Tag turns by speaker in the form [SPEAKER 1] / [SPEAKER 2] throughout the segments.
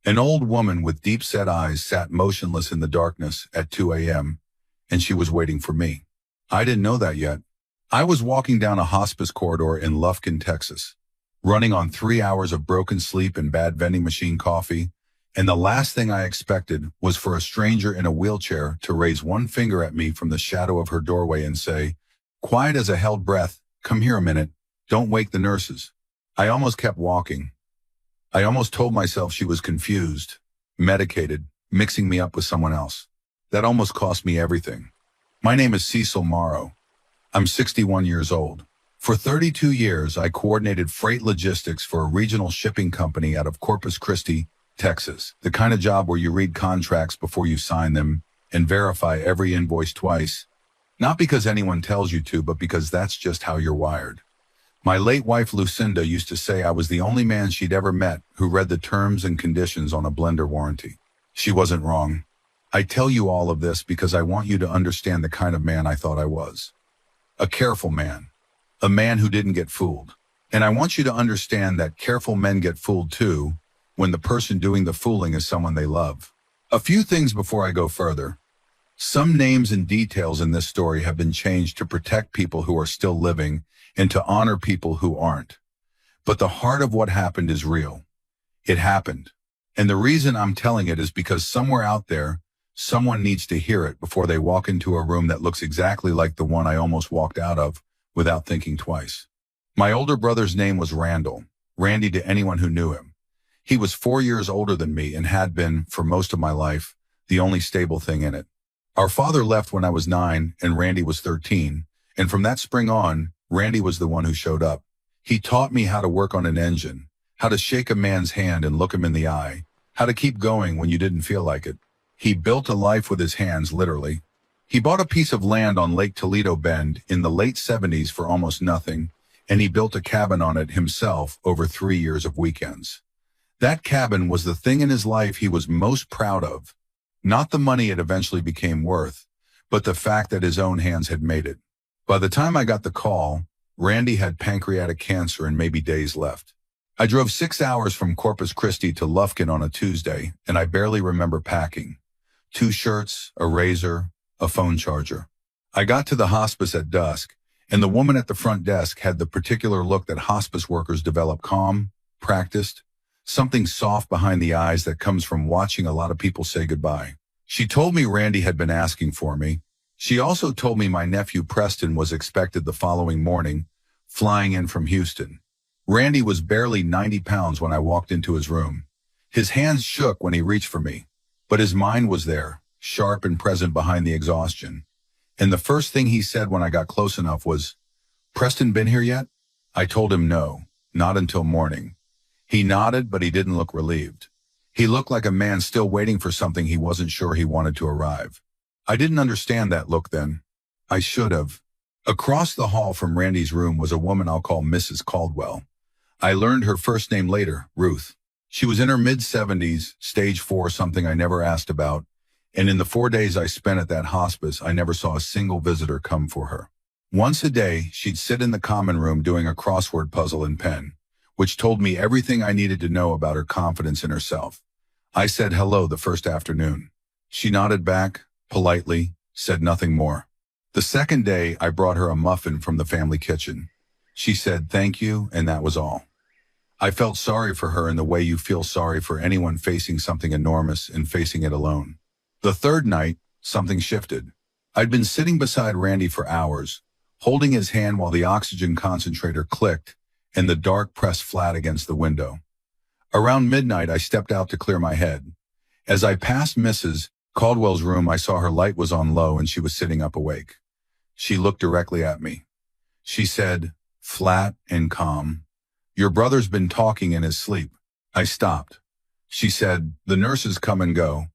[SPEAKER 1] An old woman with deep-set eyes sat motionless in the darkness at 2 a.m., and she was waiting for me. I didn't know that yet. I was walking down a hospice corridor in Lufkin, Texas, running on 3 hours of broken sleep and bad vending machine coffee, and the last thing I expected was for a stranger in a wheelchair to raise one finger at me from the shadow of her doorway and say, quiet as a held breath, come here a minute, don't wake the nurses. I almost kept walking. I almost told myself she was confused, medicated, mixing me up with someone else. That almost cost me everything. My name is Cecil Morrow. I'm 61 years old. For 32 years, I coordinated freight logistics for a regional shipping company out of Corpus Christi, Texas, the kind of job where you read contracts before you sign them and verify every invoice twice. Not because anyone tells you to, but because that's just how you're wired. My late wife Lucinda used to say I was the only man she'd ever met who read the terms and conditions on a blender warranty. She wasn't wrong. I tell you all of this because I want you to understand the kind of man I thought I was. A careful man. A man who didn't get fooled. And I want you to understand that careful men get fooled too, when the person doing the fooling is someone they love. A few things before I go further. Some names and details in this story have been changed to protect people who are still living and to honor people who aren't. But the heart of what happened is real. It happened. And the reason I'm telling it is because somewhere out there, someone needs to hear it before they walk into a room that looks exactly like the one I almost walked out of without thinking twice. My older brother's name was Randall, Randy to anyone who knew him. He was 4 years older than me and had been, for most of my life, the only stable thing in it. Our father left when I was 9 and Randy was 13, and from that spring on, Randy was the one who showed up. He taught me how to work on an engine, how to shake a man's hand and look him in the eye, how to keep going when you didn't feel like it. He built a life with his hands, literally. He bought a piece of land on Lake Toledo Bend in the late 70s for almost nothing, and he built a cabin on it himself over 3 years of weekends. That cabin was the thing in his life he was most proud of. Not the money it eventually became worth, but the fact that his own hands had made it. By the time I got the call, Randy had pancreatic cancer and maybe days left. I drove 6 hours from Corpus Christi to Lufkin on a Tuesday, and I barely remember packing. 2 shirts, a razor, a phone charger. I got to the hospice at dusk, and the woman at the front desk had the particular look that hospice workers develop: calm, practiced, something soft behind the eyes that comes from watching a lot of people say goodbye. She told me Randy had been asking for me. She also told me my nephew Preston was expected the following morning, flying in from Houston. Randy was barely 90 pounds when I walked into his room. His hands shook when he reached for me, but his mind was there, sharp and present behind the exhaustion. And the first thing he said when I got close enough was, "Preston been here yet?" I told him no, not until morning. He nodded, but he didn't look relieved. He looked like a man still waiting for something he wasn't sure he wanted to arrive. I didn't understand that look then. I should have. Across the hall from Randy's room was a woman I'll call Mrs. Caldwell. I learned her first name later, Ruth. She was in her mid-70s, stage 4, something I never asked about, and in the 4 days I spent at that hospice, I never saw a single visitor come for her. Once a day, she'd sit in the common room doing a crossword puzzle in pen, which told me everything I needed to know about her confidence in herself. I said hello the first afternoon. She nodded back, politely, said nothing more. The second day, I brought her a muffin from the family kitchen. She said thank you, and that was all. I felt sorry for her in the way you feel sorry for anyone facing something enormous and facing it alone. The third night, something shifted. I'd been sitting beside Randy for hours, holding his hand while the oxygen concentrator clicked and the dark pressed flat against the window. Around midnight, I stepped out to clear my head. As I passed Mrs. Caldwell's room, I saw her light was on low and she was sitting up awake. She looked directly at me. She said, flat and calm, "Your brother's been talking in his sleep." I stopped. She said, "The nurses come and go,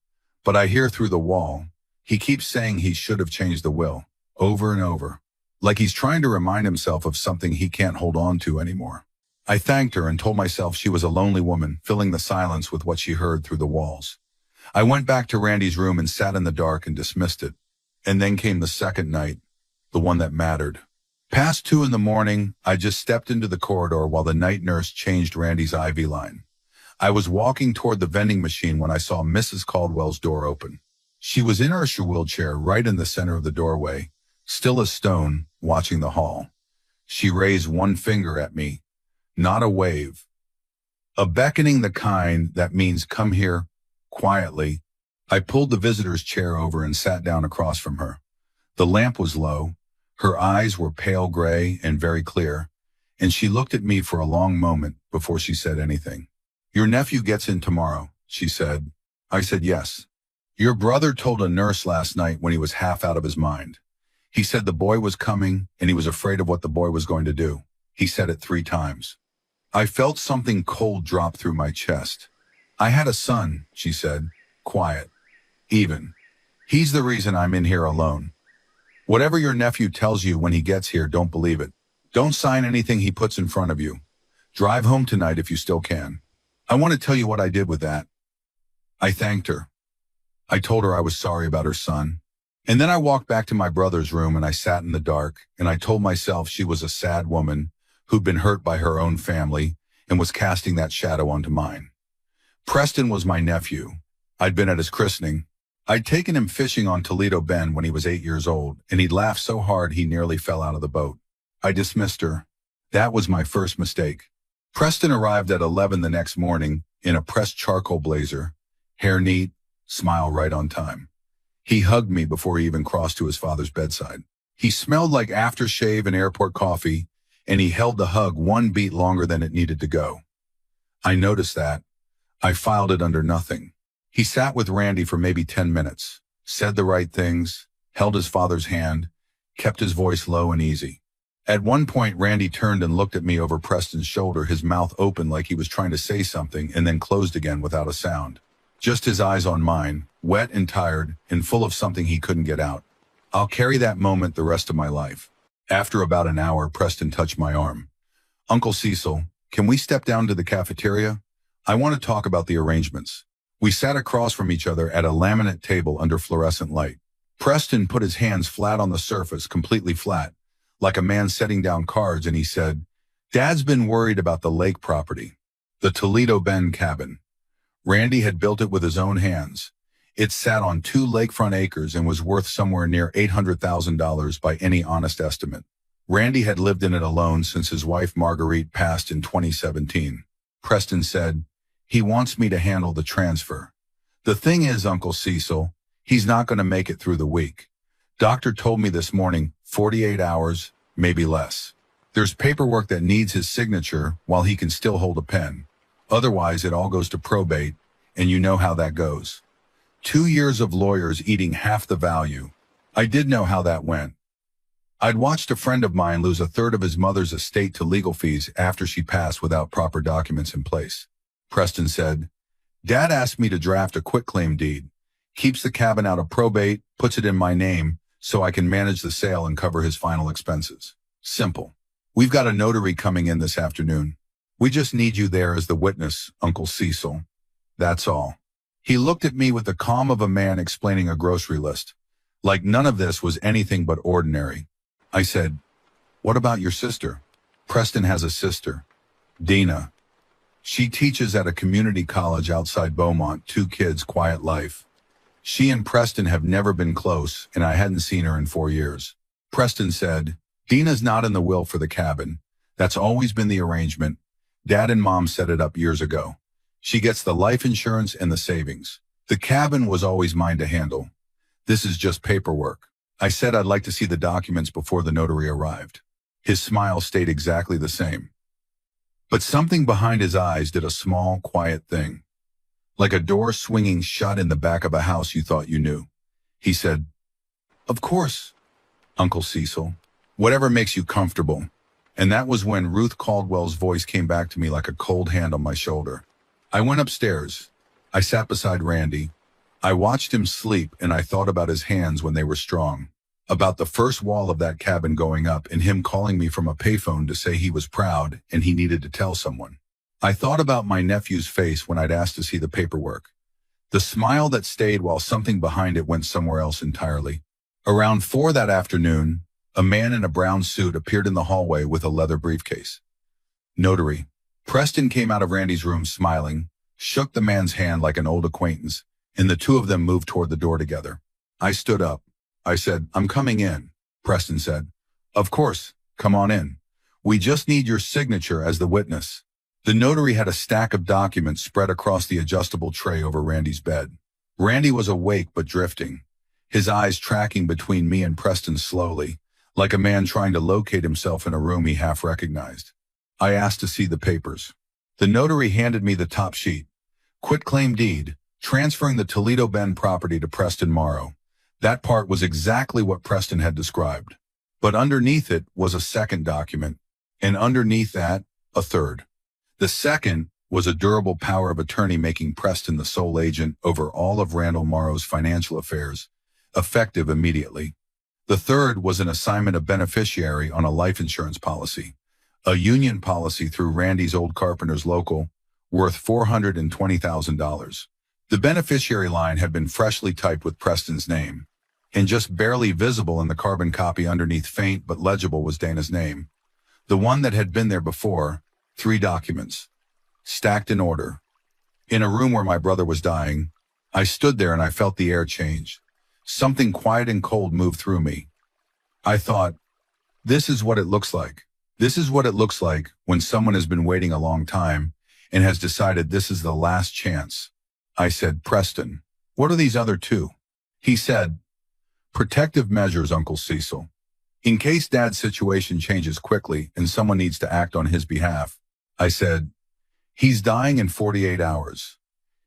[SPEAKER 1] but I hear through the wall. He keeps saying he should have changed the will, over and over, like he's trying to remind himself of something he can't hold on to anymore." I thanked her and told myself she was a lonely woman, filling the silence with what she heard through the walls. I went back to Randy's room and sat in the dark and dismissed it. And then came the second night, the one that mattered. Past 2 in the morning, I just stepped into the corridor while the night nurse changed Randy's IV line. I was walking toward the vending machine when I saw Mrs. Caldwell's door open. She was in her wheelchair right in the center of the doorway, still as stone, watching the hall. She raised one finger at me, not a wave. A beckoning, the kind that means come here, quietly. I pulled the visitor's chair over and sat down across from her. The lamp was low. Her eyes were pale gray and very clear, and she looked at me for a long moment before she said anything. Your nephew gets in tomorrow, she said. I said yes. Your brother told a nurse last night when he was half out of his mind. He said the boy was coming and he was afraid of what the boy was going to do. He said it 3 times. I felt something cold drop through my chest. I had a son, she said, quiet, even. He's the reason I'm in here alone. Whatever your nephew tells you when he gets here, don't believe it. Don't sign anything he puts in front of you. Drive home tonight if you still can. I want to tell you what I did with that. I thanked her. I told her I was sorry about her son. And then I walked back to my brother's room and I sat in the dark and I told myself she was a sad woman who'd been hurt by her own family and was casting that shadow onto mine. Preston was my nephew. I'd been at his christening. I'd taken him fishing on Toledo Bend when he was 8 years old, and he'd laughed so hard he nearly fell out of the boat. I dismissed her. That was my first mistake. Preston arrived at 11 the next morning in a pressed charcoal blazer, hair neat, smile right on time. He hugged me before he even crossed to his father's bedside. He smelled like aftershave and airport coffee, and he held the hug 1 beat longer than it needed to go. I noticed that. I filed it under nothing. He sat with Randy for maybe 10 minutes, said the right things, held his father's hand, kept his voice low and easy. At one point, Randy turned and looked at me over Preston's shoulder, his mouth open like he was trying to say something and then closed again without a sound. Just his eyes on mine, wet and tired and full of something he couldn't get out. I'll carry that moment the rest of my life. After about an hour, Preston touched my arm. Uncle Cecil, can we step down to the cafeteria? I want to talk about the arrangements. We sat across from each other at a laminate table under fluorescent light. Preston put his hands flat on the surface, completely flat, like a man setting down cards, and he said, Dad's been worried about the lake property, the Toledo Bend cabin. Randy had built it with his own hands. It sat on 2 lakefront acres and was worth somewhere near $800,000 by any honest estimate. Randy had lived in it alone since his wife Marguerite passed in 2017. Preston said, he wants me to handle the transfer. The thing is, Uncle Cecil, he's not going to make it through the week. Doctor told me this morning, 48 hours, maybe less. There's paperwork that needs his signature while he can still hold a pen. Otherwise, it all goes to probate, and you know how that goes. 2 years of lawyers eating half the value. I did know how that went. I'd watched a friend of mine lose 1/3 of his mother's estate to legal fees after she passed without proper documents in place. Preston said, Dad asked me to draft a quitclaim deed. Keeps the cabin out of probate, puts it in my name, so I can manage the sale and cover his final expenses. Simple. We've got a notary coming in this afternoon. We just need you there as the witness, Uncle Cecil. That's all. He looked at me with the calm of a man explaining a grocery list, like none of this was anything but ordinary. I said, what about your sister? Preston has a sister, Dina. She teaches at a community college outside Beaumont, 2 kids, quiet life. She and Preston have never been close, and I hadn't seen her in 4 years. Preston said, Dina's not in the will for the cabin. That's always been the arrangement. Dad and Mom set it up years ago. She gets the life insurance and the savings. The cabin was always mine to handle. This is just paperwork. I said I'd like to see the documents before the notary arrived. His smile stayed exactly the same. But something behind his eyes did a small, quiet thing. Like a door swinging shut in the back of a house you thought you knew. He said, of course, Uncle Cecil. Whatever makes you comfortable. And that was when Ruth Caldwell's voice came back to me like a cold hand on my shoulder. I went upstairs. I sat beside Randy. I watched him sleep and I thought about his hands when they were strong. About the first wall of that cabin going up and him calling me from a payphone to say he was proud and he needed to tell someone. I thought about my nephew's face when I'd asked to see the paperwork. The smile that stayed while something behind it went somewhere else entirely. Around 4 that afternoon, a man in a brown suit appeared in the hallway with a leather briefcase. Notary. Preston came out of Randy's room smiling, shook the man's hand like an old acquaintance, and the two of them moved toward the door together. I stood up. I said, "I'm coming in." Preston said, "Of course, come on in. We just need your signature as the witness." The notary had a stack of documents spread across the adjustable tray over Randy's bed. Randy was awake but drifting, his eyes tracking between me and Preston slowly, like a man trying to locate himself in a room he half recognized. I asked to see the papers. The notary handed me the top sheet. Quitclaim deed, transferring the Toledo Bend property to Preston Morrow. That part was exactly what Preston had described. But underneath it was a second document, and underneath that, a third. The second was a durable power of attorney making Preston the sole agent over all of Randall Morrow's financial affairs, effective immediately. The third was an assignment of beneficiary on a life insurance policy, a union policy through Randy's old carpenter's local, worth $420,000. The beneficiary line had been freshly typed with Preston's name, and just barely visible in the carbon copy underneath faint but legible was Dana's name. The one that had been there before, 3 documents, stacked in order. In a room where my brother was dying, I stood there and I felt the air change. Something quiet and cold moved through me. I thought, this is what it looks like. This is what it looks like when someone has been waiting a long time and has decided this is the last chance. I said, "Preston, what are these other 2? He said, "Protective measures, Uncle Cecil. In case Dad's situation changes quickly and someone needs to act on his behalf." I said, "He's dying in 48 hours.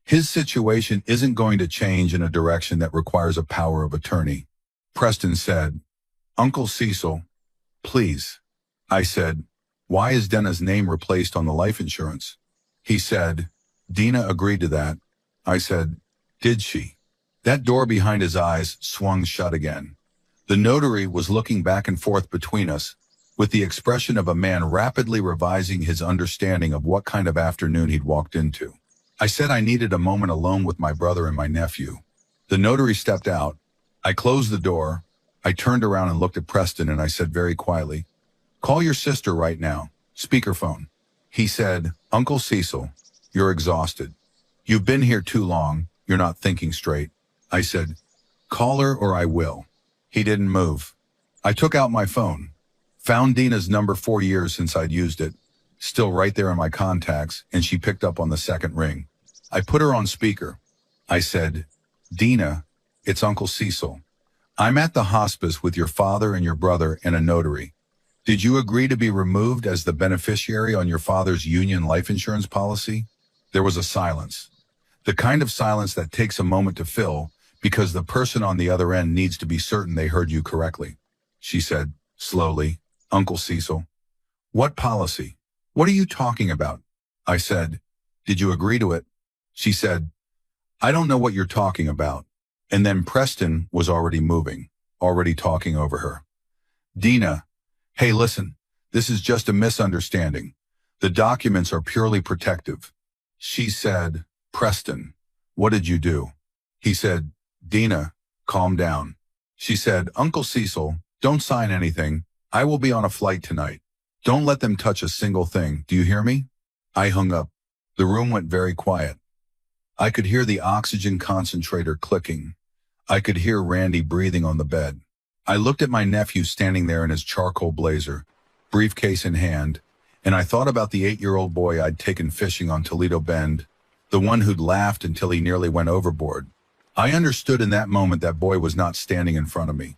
[SPEAKER 1] His situation isn't going to change in a direction that requires a power of attorney." Preston said, "Uncle Cecil, please." I said, "Why is Dana's name replaced on the life insurance?" He said, "Dina agreed to that." I said, "Did she?" That door behind his eyes swung shut again. The notary was looking back and forth between us, with the expression of a man rapidly revising his understanding of what kind of afternoon he'd walked into. I said I needed a moment alone with my brother and my nephew. The notary stepped out. I closed the door. I turned around and looked at Preston and I said very quietly, "Call your sister right now. Speakerphone." He said, "Uncle Cecil, you're exhausted. You've been here too long. You're not thinking straight." I said, "Call her or I will." He didn't move. I took out my phone. Found Dina's number 4 years since I'd used it, still right there in my contacts, and she picked up on the second ring. I put her on speaker. I said, "Dina, it's Uncle Cecil. I'm at the hospice with your father and your brother and a notary. Did you agree to be removed as the beneficiary on your father's union life insurance policy?" There was a silence. The kind of silence that takes a moment to fill because the person on the other end needs to be certain they heard you correctly. She said, slowly, "Uncle Cecil, what policy? What are you talking about?" I said, "Did you agree to it?" She said, "I don't know what you're talking about." And then Preston was already moving, already talking over her. "Dina, hey, listen, this is just a misunderstanding. The documents are purely protective." She said, "Preston, what did you do?" He said, "Dina, calm down." She said, "Uncle Cecil, don't sign anything. I will be on a flight tonight. Don't let them touch a single thing. Do you hear me?" I hung up. The room went very quiet. I could hear the oxygen concentrator clicking. I could hear Randy breathing on the bed. I looked at my nephew standing there in his charcoal blazer, briefcase in hand, and I thought about the 8-year-old boy I'd taken fishing on Toledo Bend, the one who'd laughed until he nearly went overboard. I understood in that moment that boy was not standing in front of me.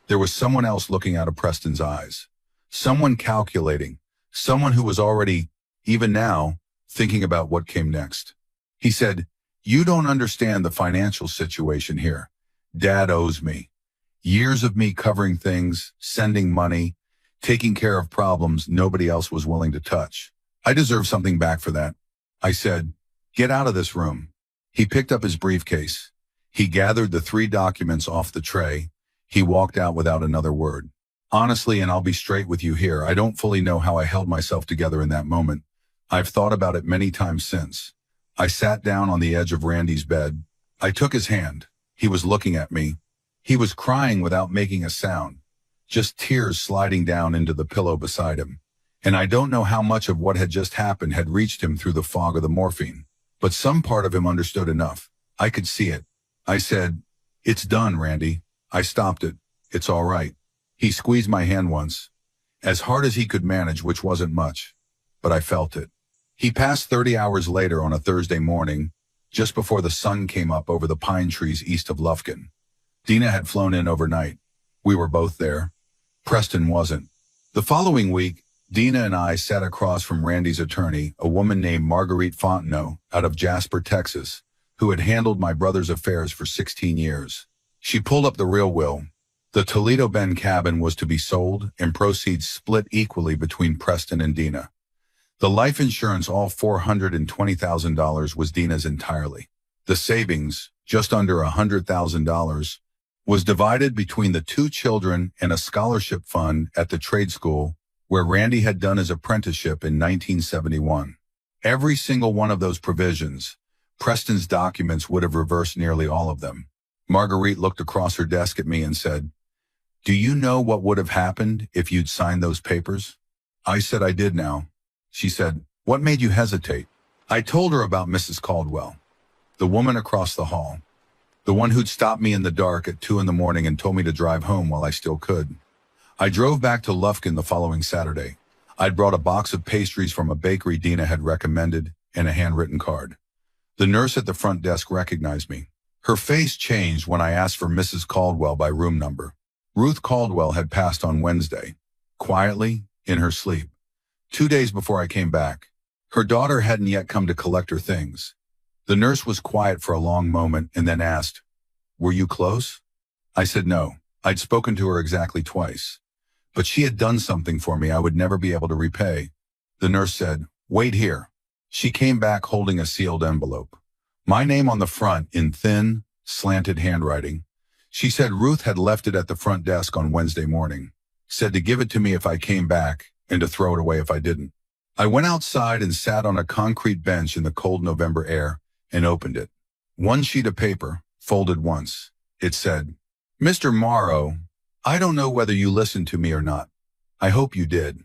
[SPEAKER 1] There was someone else looking out of Preston's eyes. Someone calculating. Someone who was already, even now, thinking about what came next. He said, "You don't understand the financial situation here. Dad owes me. Years of me covering things, sending money, taking care of problems nobody else was willing to touch. I deserve something back for that." I said, "Get out of this room." He picked up his briefcase. He gathered the 3 documents off the tray. He walked out without another word. Honestly, and I'll be straight with you here, I don't fully know how I held myself together in that moment. I've thought about it many times since. I sat down on the edge of Randy's bed. I took his hand. He was looking at me. He was crying without making a sound, just tears sliding down into the pillow beside him. And I don't know how much of what had just happened had reached him through the fog of the morphine. but some part of him understood enough. I could see it. I said, "It's done, Randy." I stopped it. "It's all right." He squeezed my hand once, as hard as he could manage, which wasn't much, but I felt it. He passed 30 hours later on a Thursday morning, just before the sun came up over the pine trees east of Lufkin. Dina had flown in overnight. We were both there. Preston wasn't. The following week, Dina and I sat across from Randy's attorney, a woman named Marguerite Fontenot, out of Jasper, Texas, who had handled my brother's affairs for 16 years. She pulled up the real will. The Toledo Bend cabin was to be sold and proceeds split equally between Preston and Dina. The life insurance, all $420,000, was Dina's entirely. The savings, just under $100,000, was divided between the two children and a scholarship fund at the trade school where Randy had done his apprenticeship in 1971. Every single one of those provisions, Preston's documents would have reversed nearly all of them. Marguerite looked across her desk at me and said, "Do you know what would have happened if you'd signed those papers?" I said I did now. She said, "What made you hesitate?" I told her about Mrs. Caldwell, the woman across the hall, the one who'd stopped me in the dark at 2 a.m. and told me to drive home while I still could. I drove back to Lufkin the following Saturday. I'd brought a box of pastries from a bakery Dina had recommended and a handwritten card. The nurse at the front desk recognized me. Her face changed when I asked for Mrs. Caldwell by room number. Ruth Caldwell had passed on Wednesday, quietly, in her sleep, 2 days before I came back. Her daughter hadn't yet come to collect her things. The nurse was quiet for a long moment and then asked, "Were you close?" I said no. I'd spoken to her exactly twice. But she had done something for me I would never be able to repay. The nurse said, "Wait here." She came back holding a sealed envelope. My name on the front in thin, slanted handwriting. She said Ruth had left it at the front desk on Wednesday morning. Said to give it to me if I came back and to throw it away if I didn't. I went outside and sat on a concrete bench in the cold November air and opened it. One sheet of paper, folded once. It said, "Mr. Morrow, I don't know whether you listened to me or not. I hope you did.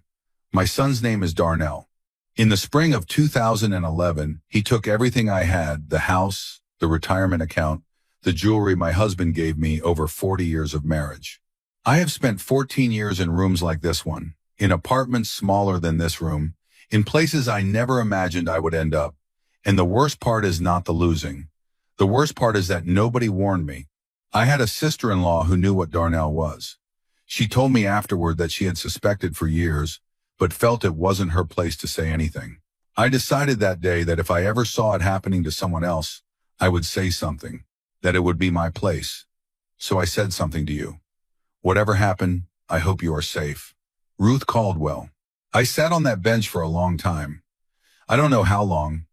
[SPEAKER 1] My son's name is Darnell. In the spring of 2011, he took everything I had, the house, the retirement account, the jewelry my husband gave me over 40 years of marriage. I have spent 14 years in rooms like this one, in apartments smaller than this room, in places I never imagined I would end up. And the worst part is not the losing. The worst part is that nobody warned me. I had a sister-in-law who knew what Darnell was. She told me afterward that she had suspected for years, but felt it wasn't her place to say anything. I decided that day that if I ever saw it happening to someone else, I would say something, that it would be my place. So I said something to you. Whatever happened, I hope you are safe. Ruth Caldwell. I sat on that bench for a long time. I don't know how long.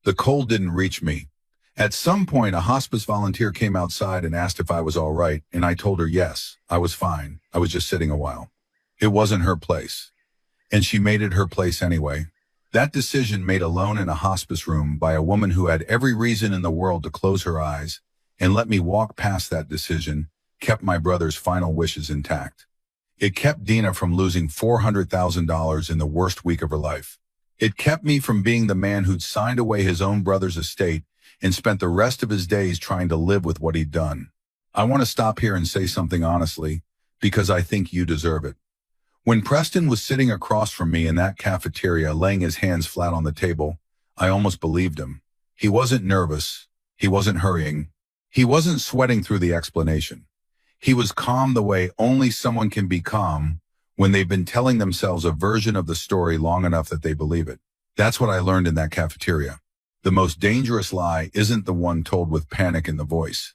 [SPEAKER 1] The cold didn't reach me. At some point, a hospice volunteer came outside and asked if I was all right, and I told her yes, I was fine. I was just sitting a while. It wasn't her place. And she made it her place anyway. That decision made alone in a hospice room by a woman who had every reason in the world to close her eyes and let me walk past that decision kept my brother's final wishes intact. It kept Dina from losing $400,000 in the worst week of her life. It kept me from being the man who'd signed away his own brother's estate and spent the rest of his days trying to live with what he'd done. I want to stop here and say something honestly, because I think you deserve it. When Preston was sitting across from me in that cafeteria, laying his hands flat on the table, I almost believed him. He wasn't nervous. He wasn't hurrying. He wasn't sweating through the explanation. He was calm the way only someone can be calm when they've been telling themselves a version of the story long enough that they believe it. That's what I learned in that cafeteria. The most dangerous lie isn't the one told with panic in the voice.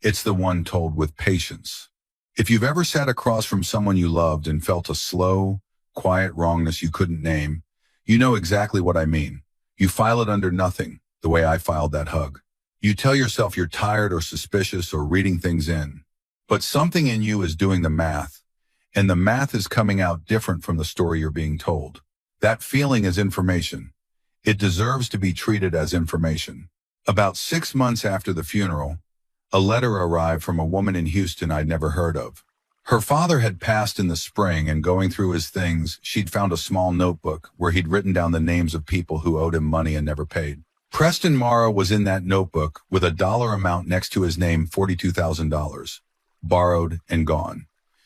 [SPEAKER 1] It's the one told with patience. If you've ever sat across from someone you loved and felt a slow, quiet wrongness you couldn't name, you know exactly what I mean. You file it under nothing, the way I filed that hug. You tell yourself you're tired or suspicious or reading things in. But something in you is doing the math, and the math is coming out different from the story you're being told. That feeling is information. It deserves to be treated as information. About 6 months after the funeral, a letter arrived from a woman in Houston I'd never heard of. Her father had passed in the spring, and going through his things, she'd found a small notebook where he'd written down the names of people who owed him money and never paid. Preston Morrow was in that notebook with a dollar amount next to his name, $42,000. Borrowed and gone.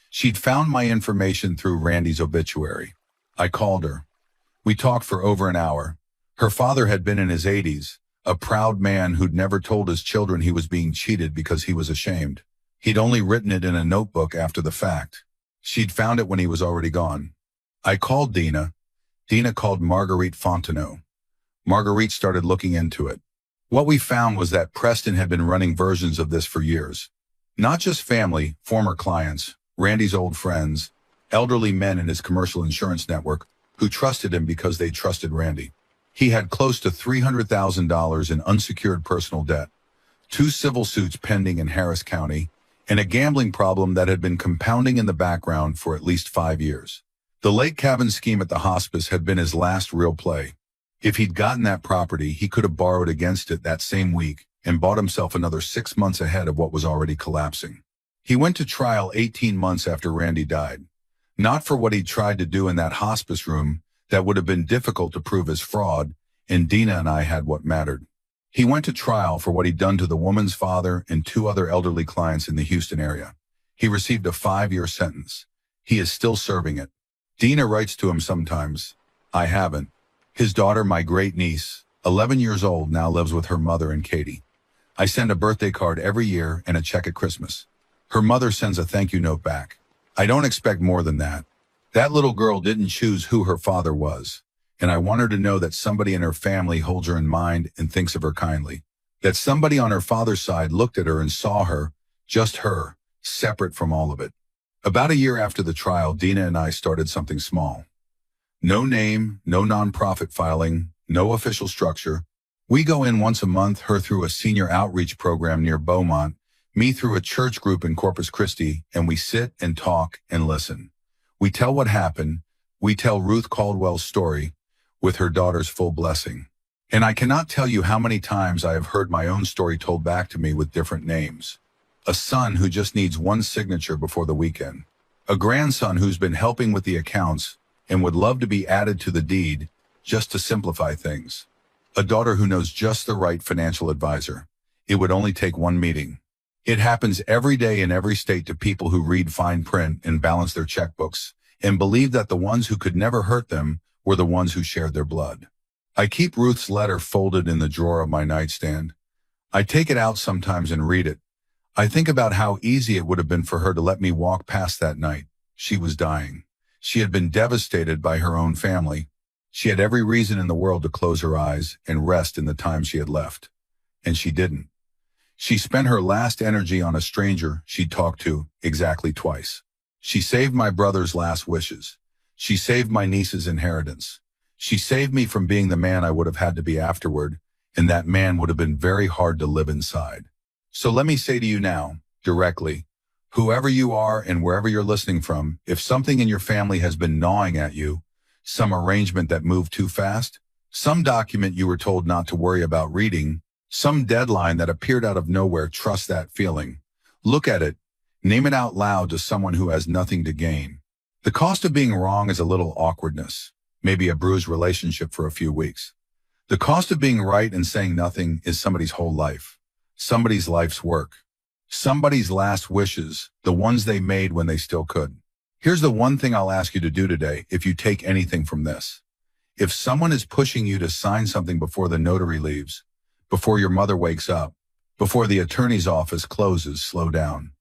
[SPEAKER 1] She'd found my information through Randy's obituary. I called her. We talked for over an hour. Her father had been in his 80s, a proud man who'd never told his children he was being cheated because he was ashamed. He'd only written it in a notebook after the fact. She'd found it when he was already gone. I called Dina. Dina called Marguerite Fontenot. Marguerite started looking into it. What we found was that Preston had been running versions of this for years. Not just family, former clients, Randy's old friends, elderly men in his commercial insurance network who trusted him because they trusted Randy. He had close to $300,000 in unsecured personal debt, 2 civil suits pending in Harris County, and a gambling problem that had been compounding in the background for at least 5 years. The lake cabin scheme at the hospice had been his last real play. If he'd gotten that property, he could have borrowed against it that same week and bought himself another 6 months ahead of what was already collapsing. He went to trial 18 months after Randy died. Not for what he'd tried to do in that hospice room that would have been difficult to prove as fraud, and Dina and I had what mattered. He went to trial for what he'd done to the woman's father and 2 other elderly clients in the Houston area. He received a 5-year sentence. He is still serving it. Dina writes to him sometimes. I haven't. His daughter, my great niece, 11 years old, now lives with her mother and Katie. I send a birthday card every year and a check at Christmas. Her mother sends a thank you note back. I don't expect more than that. That little girl didn't choose who her father was, and I want her to know that somebody in her family holds her in mind and thinks of her kindly. That somebody on her father's side looked at her and saw her, just her, separate from all of it. About a year after the trial, Dina and I started something small. No name, no nonprofit filing, no official structure. We go in once a month, her through a senior outreach program near Beaumont, me through a church group in Corpus Christi, and we sit and talk and listen. We tell what happened. We tell Ruth Caldwell's story with her daughter's full blessing. And I cannot tell you how many times I have heard my own story told back to me with different names. A son who just needs one signature before the weekend. A grandson who's been helping with the accounts and would love to be added to the deed just to simplify things. A daughter who knows just the right financial advisor. It would only take one meeting. It happens every day in every state to people who read fine print and balance their checkbooks and believe that the ones who could never hurt them were the ones who shared their blood. I keep Ruth's letter folded in the drawer of my nightstand. I take it out sometimes and read it. I think about how easy it would have been for her to let me walk past that night. She was dying. She had been devastated by her own family. She had every reason in the world to close her eyes and rest in the time she had left. And she didn't. She spent her last energy on a stranger she'd talked to exactly twice. She saved my brother's last wishes. She saved my niece's inheritance. She saved me from being the man I would have had to be afterward, and that man would have been very hard to live inside. So let me say to you now, directly, whoever you are and wherever you're listening from, if something in your family has been gnawing at you, some arrangement that moved too fast, some document you were told not to worry about reading, some deadline that appeared out of nowhere, trust that feeling. Look at it. Name it out loud to someone who has nothing to gain. The cost of being wrong is a little awkwardness, maybe a bruised relationship for a few weeks. The cost of being right and saying nothing is somebody's whole life, somebody's life's work, somebody's last wishes, the ones they made when they still could. Here's the one thing I'll ask you to do today if you take anything from this. If someone is pushing you to sign something before the notary leaves, before your mother wakes up, before the attorney's office closes, slow down.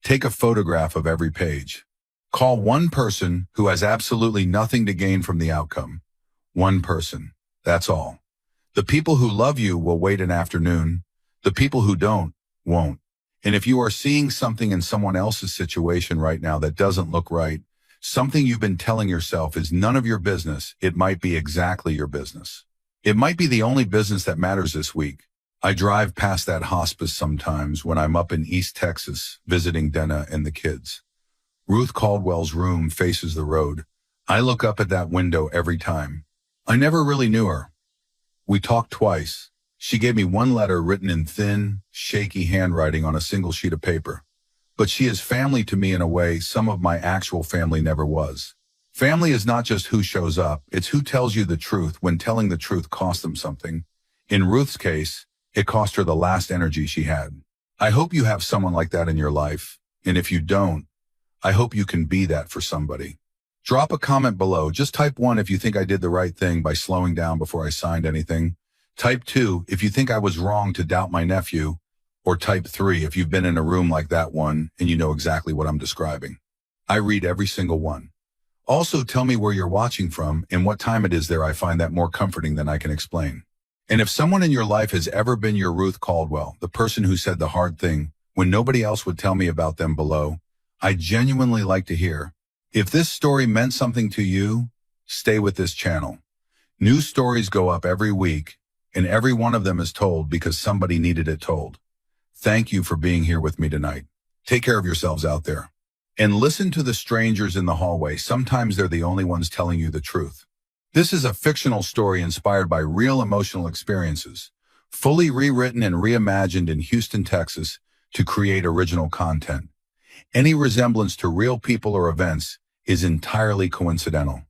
[SPEAKER 1] Take a photograph of every page. Call one person who has absolutely nothing to gain from the outcome. One person. That's all. The people who love you will wait an afternoon. The people who don't, won't. And if you are seeing something in someone else's situation right now that doesn't look right, something you've been telling yourself is none of your business, it might be exactly your business. It might be the only business that matters this week. I drive past that hospice sometimes when I'm up in East Texas visiting Dana and the kids. Ruth Caldwell's room faces the road. I look up at that window every time. I never really knew her. We talked twice. She gave me one letter written in thin, shaky handwriting on a single sheet of paper. But she is family to me in a way some of my actual family never was. Family is not just who shows up, it's who tells you the truth when telling the truth costs them something. In Ruth's case, it cost her the last energy she had. I hope you have someone like that in your life, and if you don't, I hope you can be that for somebody. Drop a comment below. Just type 1 if you think I did the right thing by slowing down before I signed anything. Type 2 if you think I was wrong to doubt my nephew, or type 3 if you've been in a room like that one and you know exactly what I'm describing. I read every single one. Also, tell me where you're watching from and what time it is there. I find that more comforting than I can explain. And if someone in your life has ever been your Ruth Caldwell, the person who said the hard thing when nobody else would tell me about them below, I genuinely like to hear. If this story meant something to you, stay with this channel. New stories go up every week, and every one of them is told because somebody needed it told. Thank you for being here with me tonight. Take care of yourselves out there. And listen to the strangers in the hallway. Sometimes they're the only ones telling you the truth. This is a fictional story inspired by real emotional experiences, fully rewritten and reimagined in Houston, Texas, to create original content. Any resemblance to real people or events is entirely coincidental.